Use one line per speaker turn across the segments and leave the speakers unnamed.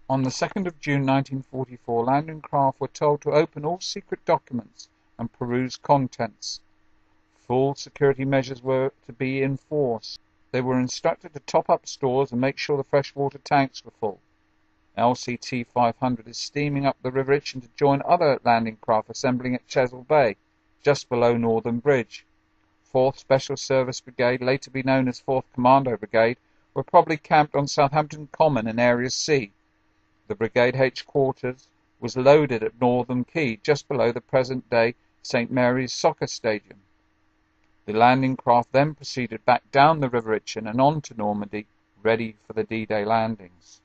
On the 2nd of June 1944, landing craft were told to open all secret documents and peruse contents. Full security measures were to be enforced. They were instructed to top up stores and make sure the freshwater tanks were full. LCT 500 is steaming up the River Itchen to join other landing craft assembling at Chesil Bay, just below Northern Bridge. 4th Special Service Brigade, later to be known as 4th Commando Brigade, were probably camped on Southampton Common in Area C. The brigade headquarters was loaded at Northern Quay, just below the present-day St. Mary's Soccer Stadium. The landing craft then proceeded back down the River Itchen and on to Normandy, ready for the D-Day landings.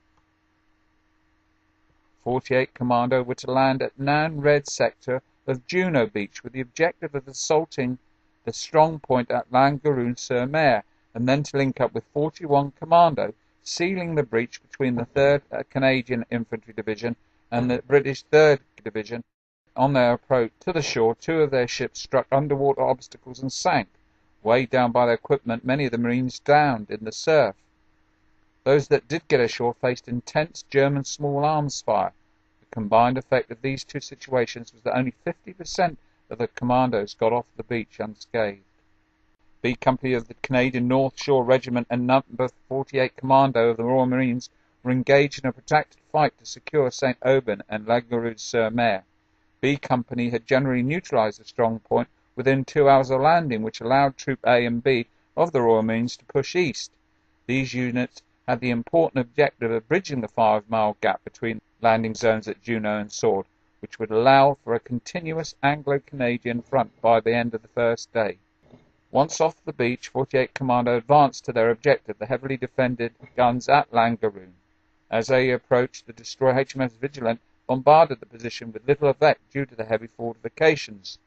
48 Commando were to land at Nan Red sector of Juno Beach with the objective of assaulting the strong point at Langrune-sur-Mer, and then to link up with 41 Commando, sealing the breach between the 3rd Canadian Infantry Division and the British 3rd Division. On their approach to the shore, 2 of their ships struck underwater obstacles and sank. Weighed down by their equipment, many of the Marines drowned in the surf. Those that did get ashore faced intense German small arms fire. The combined effect of these two situations was that only 50% of the commandos got off the beach unscathed. B Company of the Canadian North Shore Regiment and number 48 Commando of the Royal Marines were engaged in a protracted fight to secure Saint-Aubin and Langrune-sur-Mer. B Company had generally neutralized the strong point within 2 hours of landing, which allowed Troop A and B of the Royal Marines to push east. These units had the important objective of bridging the 5-mile gap between landing zones at Juno and Sword, which would allow for a continuous Anglo-Canadian front by the end of the first day. Once off the beach, 48 Commando advanced to their objective, the heavily defended guns at Langrune. As they approached, the destroyer HMS Vigilant bombarded the position with little effect due to the heavy fortifications.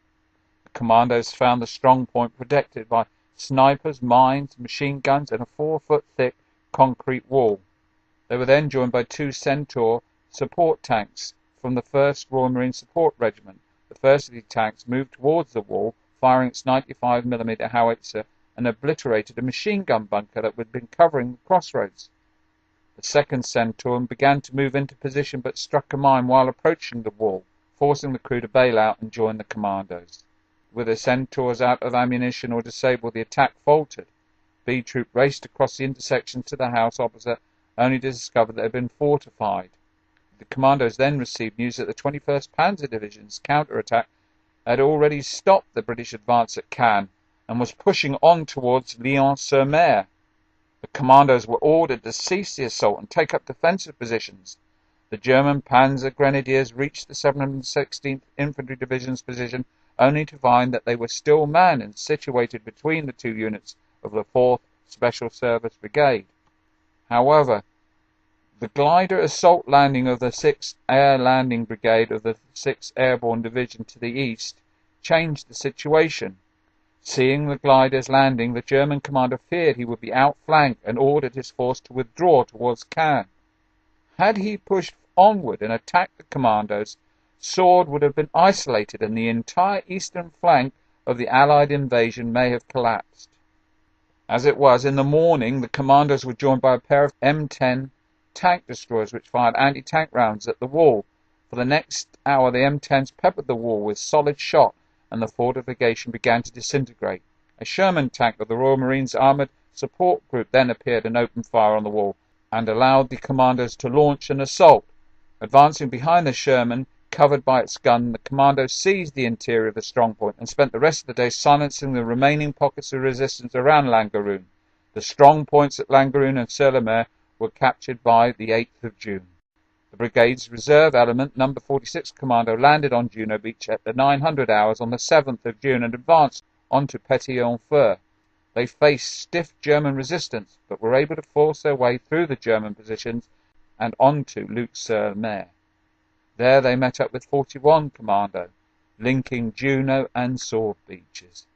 The commandos found the strong point protected by snipers, mines, machine guns, and a 4-foot-thick concrete wall. They were then joined by 2 Centaur support tanks from the 1st Royal Marine Support Regiment. The first of these tanks moved towards the wall, firing its 95mm howitzer, and obliterated a machine gun bunker that had been covering the crossroads. The 2nd Centaur began to move into position but struck a mine while approaching the wall, forcing the crew to bail out and join the commandos. With the Centaurs out of ammunition or disabled, the attack faltered. B Troop raced across the intersection to the house opposite, only to discover that it had been fortified. The commandos then received news that the 21st Panzer Division's counter-attack had already stopped the British advance at Caen and was pushing on towards Langrune-sur-Mer. The commandos were ordered to cease the assault and take up defensive positions. The German Panzer Grenadiers reached the 716th Infantry Division's position only to find that they were still manned and situated between the 2 units of the 4th Special Service Brigade. However, the glider assault landing of the 6th Air Landing Brigade of the 6th Airborne Division to the east changed the situation. Seeing the gliders landing, the German commander feared he would be outflanked and ordered his force to withdraw towards Caen. Had he pushed onward and attacked the commandos, Sword would have been isolated and the entire eastern flank of the Allied invasion may have collapsed. As it was, in the morning, the commandos were joined by a pair of M10 tank destroyers which fired anti-tank rounds at the wall. For the next hour, the M10s peppered the wall with solid shot and the fortification began to disintegrate. A Sherman tank of the Royal Marines Armoured Support Group then appeared and opened fire on the wall and allowed the commandos to launch an assault. Advancing behind the Sherman, covered by its gun, the commandos seized the interior of the strongpoint and spent the rest of the day silencing the remaining pockets of resistance around Langrune. The strong points at Langrune and Sur-le-Mer were captured by the 8th of June. The brigade's reserve element, number 46 Commando, landed on Juno Beach at the 900 hours on the 7th of June and advanced onto Petit-en-Feu. They faced stiff German resistance, but were able to force their way through the German positions and onto Luc-sur-Mer. There they met up with 41 Commando, linking Juno and Sword beaches.